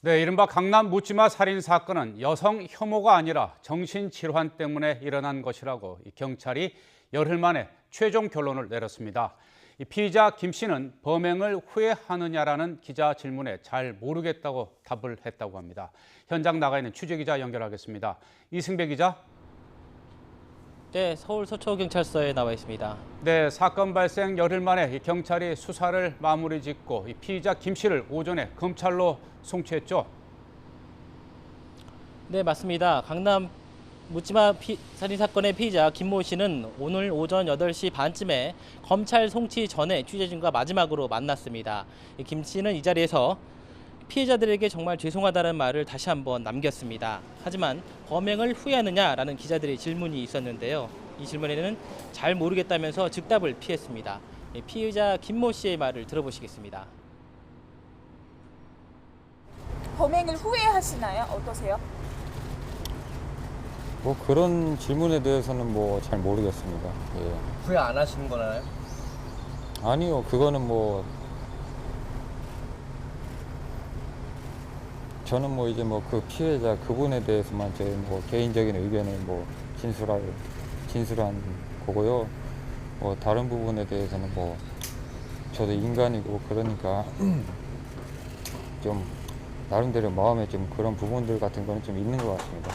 네, 이른바 강남 묻지마 살인 사건은 여성 혐오가 아니라 정신질환 때문에 일어난 것이라고 경찰이 열흘 만에 최종 결론을 내렸습니다. 피의자 김 씨는 범행을 후회하느냐라는 기자 질문에 잘 모르겠다고 답을 했다고 합니다. 현장 나가 있는 취재기자 연결하겠습니다. 이승배 기자. 네, 서울 서초경찰서에 나와 있습니다. 네, 사건 발생 열흘 만에 경찰이 수사를 마무리 짓고 피의자 김 씨를 오전에 검찰로 송치했죠. 네, 맞습니다. 강남 묻지마 살인 사건의 피의자 김모 씨는 오늘 오전 8시 반쯤에 검찰 송치 전에 취재진과 마지막으로 만났습니다. 김 씨는 이 자리에서 피해자들에게 정말 죄송하다는 말을 다시 한번 남겼습니다. 하지만 범행을 후회하느냐라는 기자들의 질문이 있었는데요. 이 질문에는 잘 모르겠다면서 즉답을 피했습니다. 피의자 김모 씨의 말을 들어보시겠습니다. 범행을 후회하시나요? 어떠세요? 뭐 그런 질문에 대해서는 뭐 잘 모르겠습니다. 예. 후회 안 하시는 거나요? 아니요, 그거는 뭐 저는 뭐 이제 뭐 그 피해자 그분에 대해서만 제 뭐 개인적인 의견을 뭐 진술한 거고요. 뭐 다른 부분에 대해서는 뭐 저도 인간이고 그러니까 좀 나름대로 마음에 좀 그런 부분들 같은 거는 좀 있는 것 같습니다.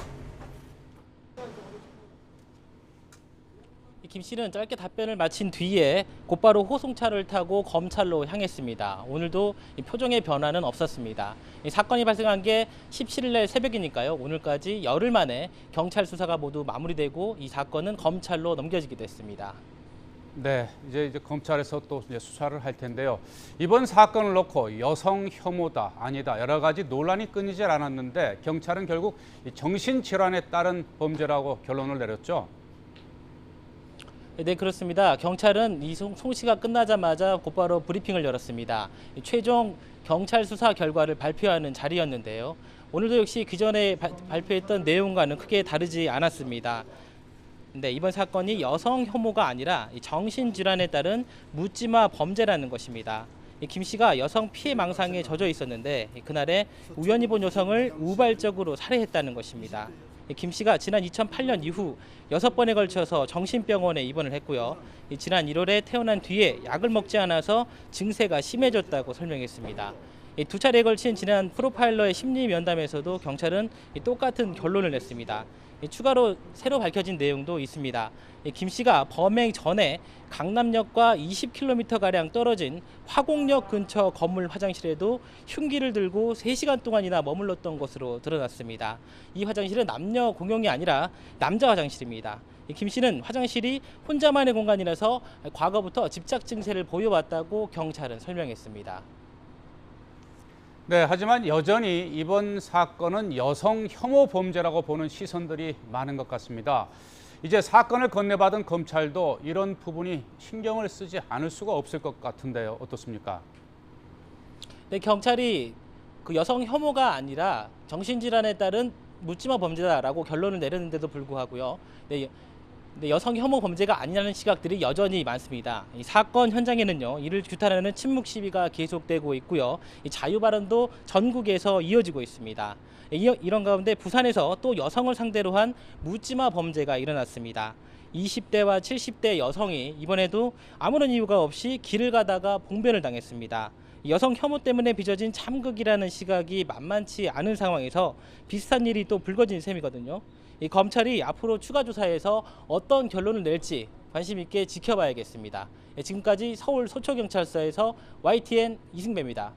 김 씨는 짧게 답변을 마친 뒤에 곧바로 호송차를 타고 검찰로 향했습니다. 오늘도 표정의 변화는 없었습니다. 이 사건이 발생한 게 17일 날 새벽이니까요. 오늘까지 열흘 만에 경찰 수사가 모두 마무리되고 이 사건은 검찰로 넘겨지게 됐습니다. 네, 이제 검찰에서 또 수사를 할 텐데요. 이번 사건을 놓고 여성 혐오다, 아니다 여러 가지 논란이 끊이질 않았는데 경찰은 결국 정신질환에 따른 범죄라고 결론을 내렸죠. 네, 그렇습니다. 경찰은 이 송치가 끝나자마자 곧바로 브리핑을 열었습니다. 최종 경찰 수사 결과를 발표하는 자리였는데요. 오늘도 역시 그전에 발표했던 내용과는 크게 다르지 않았습니다. 근데 이번 사건이 여성 혐오가 아니라 정신질환에 따른 묻지마 범죄라는 것입니다. 김 씨가 여성 피해 망상에 젖어 있었는데 그날에 우연히 본 여성을 우발적으로 살해했다는 것입니다. 김 씨가 지난 2008년 이후 6번에 걸쳐서 정신병원에 입원을 했고요. 지난 1월에 태어난 뒤에 약을 먹지 않아서 증세가 심해졌다고 설명했습니다. 두 차례에 걸친 지난 프로파일러의 심리 면담에서도 경찰은 똑같은 결론을 냈습니다. 추가로 새로 밝혀진 내용도 있습니다. 김 씨가 범행 전에 강남역과 20km가량 떨어진 화곡역 근처 건물 화장실에도 흉기를 들고 3시간 동안이나 머물렀던 것으로 드러났습니다. 이 화장실은 남녀 공용이 아니라 남자 화장실입니다. 김 씨는 화장실이 혼자만의 공간이라서 과거부터 집착 증세를 보여왔다고 경찰은 설명했습니다. 네, 하지만 여전히 이번 사건은 여성 혐오 범죄라고 보는 시선들이 많은 것 같습니다. 이제 사건을 건네받은 검찰도 이런 부분이 신경을 쓰지 않을 수가 없을 것 같은데요. 어떻습니까? 네, 경찰이 그 여성 혐오가 아니라 정신질환에 따른 묻지마 범죄다라고 결론을 내렸는데도 불구하고요. 여성 혐오 범죄가 아니라는 시각들이 여전히 많습니다. 이 사건 현장에는요, 이를 규탄하는 침묵 시위가 계속되고 있고요. 이 자유 발언도 전국에서 이어지고 있습니다. 이런 가운데 부산에서 또 여성을 상대로 한 묻지마 범죄가 일어났습니다. 20대와 70대 여성이 이번에도 아무런 이유가 없이 길을 가다가 봉변을 당했습니다. 여성 혐오 때문에 빚어진 참극이라는 시각이 만만치 않은 상황에서 비슷한 일이 또 불거진 셈이거든요. 이 검찰이 앞으로 추가 조사에서 어떤 결론을 낼지 관심 있게 지켜봐야겠습니다. 지금까지 서울 서초경찰서에서 YTN 이승배입니다.